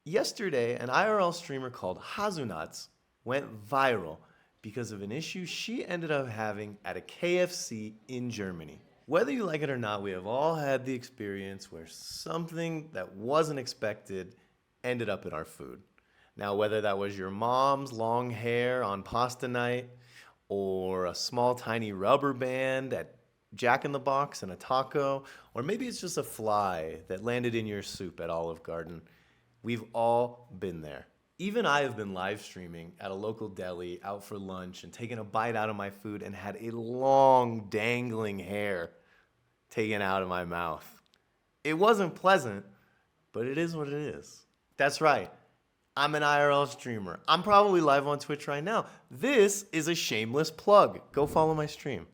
Yesterday, an IRL streamer called Hazunuts went viral because of an issue she ended up having at a KFC in Germany. Whether you like it or not, we have all had the experience where something that wasn't expected ended up in our food. Now, whether that was your mom's long hair on pasta night, or a small tiny rubber band at Jack in the Box and a taco, or maybe it's just a fly that landed in your soup at Olive Garden. We've all been there. Even I have been live streaming at a local deli out for lunch and taken a bite out of my food and had a long dangling hair taken out of my mouth. It wasn't pleasant, but it is what it is. That's right. I'm an IRL streamer. I'm probably live on Twitch right now. This is a shameless plug. Go follow my stream.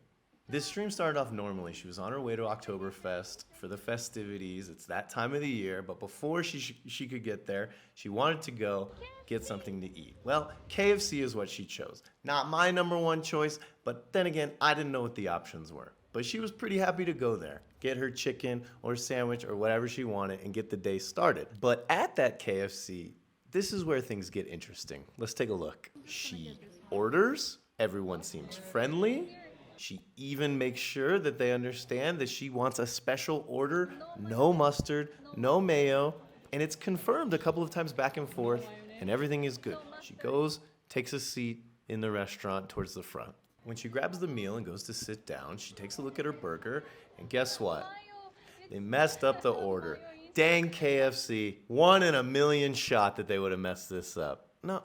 This stream started off normally. She was on her way to Oktoberfest for the festivities. It's that time of the year, but before she could get there, she wanted to go get something to eat. Well, KFC is what she chose. Not my number one choice, but then again, I didn't know what the options were. But she was pretty happy to go there, get her chicken or sandwich or whatever she wanted and get the day started. But at that KFC, this is where things get interesting. Let's take a look. She orders, everyone seems friendly. She even makes sure that they understand that she wants a special order, no mustard, no mayo, and it's confirmed a couple of times back and forth, and everything is good. She goes, takes a seat in the restaurant towards the front. When she grabs the meal and goes to sit down, she takes a look at her burger, and guess what? They messed up the order. Dang KFC, 1 in a million shot that they would have messed this up. No,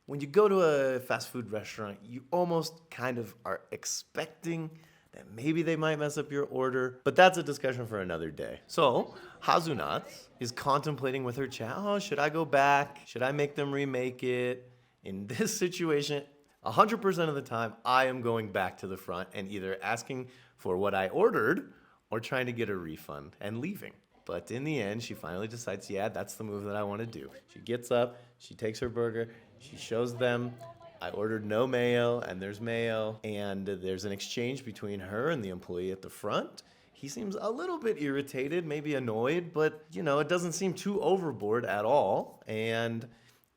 when you go to a fast food restaurant, you almost kind of are expecting that maybe they might mess up your order, but that's a discussion for another day. So, Hazunats is contemplating with her chat, oh, should I go back? Should I make them remake it? In this situation, 100% of the time, I am going back to the front and either asking for what I ordered or trying to get a refund and leaving. But in the end, she finally decides, yeah, that's the move that I want to do. She gets up, she takes her burger, she shows them, I ordered no mayo, and there's mayo, and there's an exchange between her and the employee at the front. He seems a little bit irritated, maybe annoyed, but, it doesn't seem too overboard at all. And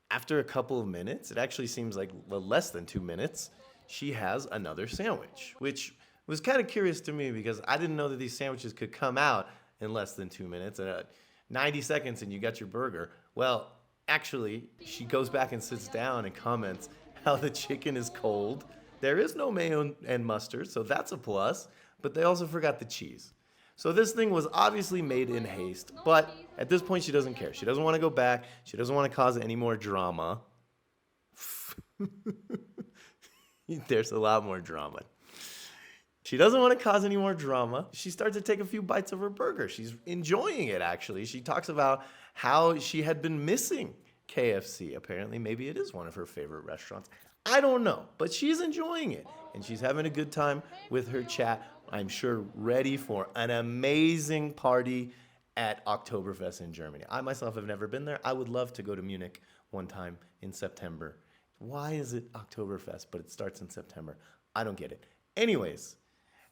after a couple of minutes, it actually seems like less than 2 minutes, she has another sandwich, which was kind of curious to me because I didn't know that these sandwiches could come out in less than 2 minutes. 90 seconds and you got your burger. Well, actually, she goes back and sits down and comments how the chicken is cold. There is no mayo and mustard, so that's a plus, but they also forgot the cheese. So this thing was obviously made in haste, but at this point she doesn't care. She doesn't want to go back. She doesn't want to cause any more drama. There's a lot more drama. She doesn't want to cause any more drama. She starts to take a few bites of her burger. She's enjoying it, actually. She talks about how she had been missing KFC. Apparently, maybe it is one of her favorite restaurants. I don't know, but she's enjoying it. And she's having a good time with her chat. I'm sure ready for an amazing party at Oktoberfest in Germany. I myself have never been there. I would love to go to Munich one time in September. Why is it Oktoberfest, but it starts in September? I don't get it. Anyways,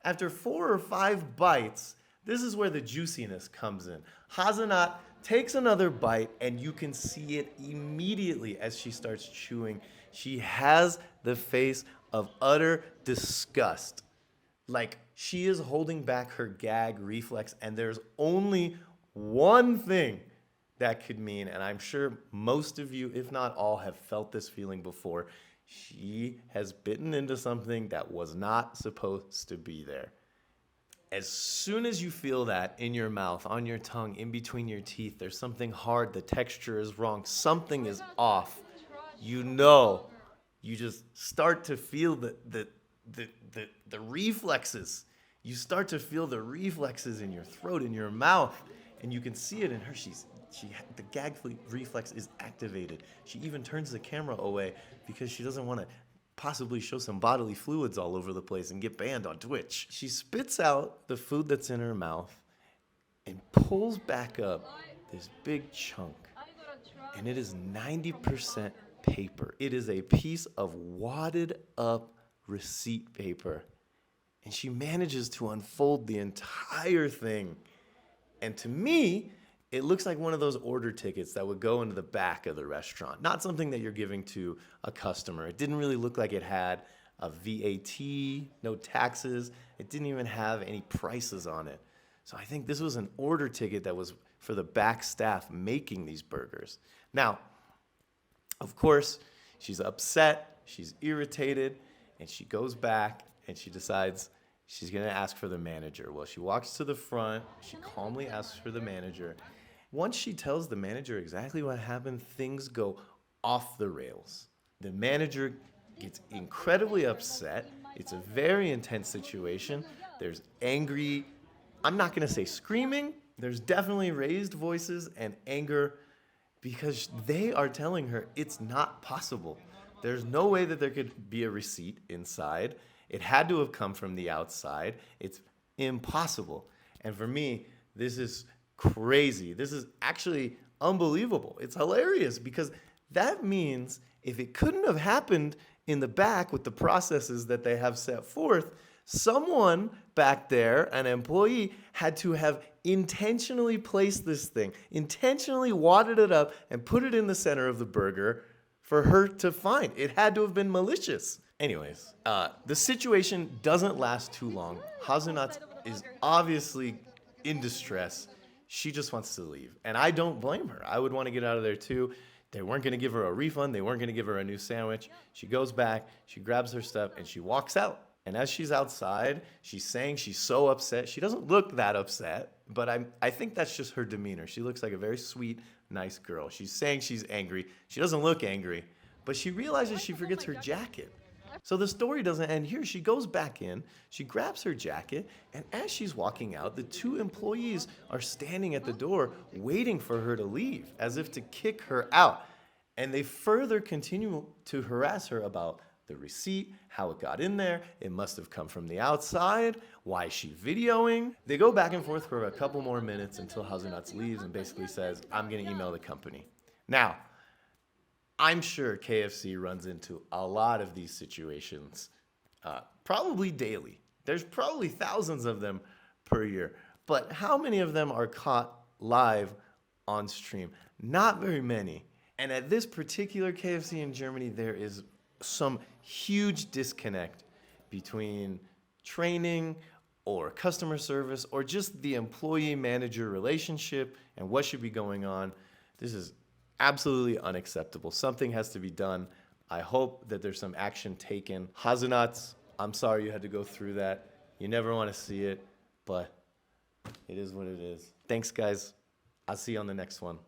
after 4 or 5 bites, this is where the juiciness comes in. Hazenat takes another bite, and you can see it immediately as she starts chewing. She has the face of utter disgust. Like, she is holding back her gag reflex, and there's only one thing that could mean, and I'm sure most of you, if not all, have felt this feeling before. She has bitten into something that was not supposed to be there. As soon as you feel that in your mouth, on your tongue, in between your teeth, there's something hard, the texture is wrong, something is off. You just start to feel the reflexes. You start to feel the reflexes in your throat, in your mouth, and you can see it in her. The gag reflex is activated. She even turns the camera away because she doesn't want to possibly show some bodily fluids all over the place and get banned on Twitch. She spits out the food that's in her mouth and pulls back up this big chunk, and it is 90% paper. It is a piece of wadded up receipt paper, and she manages to unfold the entire thing. And to me, It looks like one of those order tickets that would go into the back of the restaurant, not something that you're giving to a customer. It didn't really look like it had a VAT, no taxes. It didn't even have any prices on it. So I think this was an order ticket that was for the back staff making these burgers. Now, of course, she's upset, she's irritated, and she goes back and she decides she's gonna ask for the manager. Well, she walks to the front, she calmly asks for the manager. Once she tells the manager exactly what happened, things go off the rails. The manager gets incredibly upset. It's a very intense situation. There's angry, I'm not gonna say screaming, there's definitely raised voices and anger because they are telling her it's not possible. There's no way that there could be a receipt inside. It had to have come from the outside. It's impossible. And for me, this is crazy. This is actually unbelievable. It's hilarious because that means if it couldn't have happened in the back with the processes that they have set forth, someone back there, an employee, had to have intentionally placed this thing, intentionally wadded it up and put it in the center of the burger for her to find. It had to have been malicious. Anyways, the situation doesn't last too long. Hazunat is obviously in distress. She just wants to leave. And I don't blame her. I would want to get out of there too. They weren't going to give her a refund. They weren't going to give her a new sandwich. She goes back, she grabs her stuff, and she walks out. And as she's outside, she's saying she's so upset. She doesn't look that upset, but I think that's just her demeanor. She looks like a very sweet, nice girl. She's saying she's angry. She doesn't look angry, but she realizes she forgets her jacket. So the story doesn't end here. She goes back in, she grabs her jacket, and as she's walking out, the two employees are standing at the door waiting for her to leave, as if to kick her out. And they further continue to harass her about the receipt, how it got in there, it must have come from the outside, why is she videoing? They go back and forth for a couple more minutes until Hazunat leaves and basically says, I'm gonna email the company. Now, I'm sure KFC runs into a lot of these situations, probably daily. There's probably thousands of them per year, but how many of them are caught live on stream? Not very many. And at this particular KFC in Germany, there is some huge disconnect between training or customer service or just the employee-manager relationship and what should be going on. This is absolutely unacceptable. Something has to be done. I hope that there's some action taken. Hazunats, I'm sorry you had to go through that. You never want to see it, but it is what it is. Thanks, guys. I'll see you on the next one.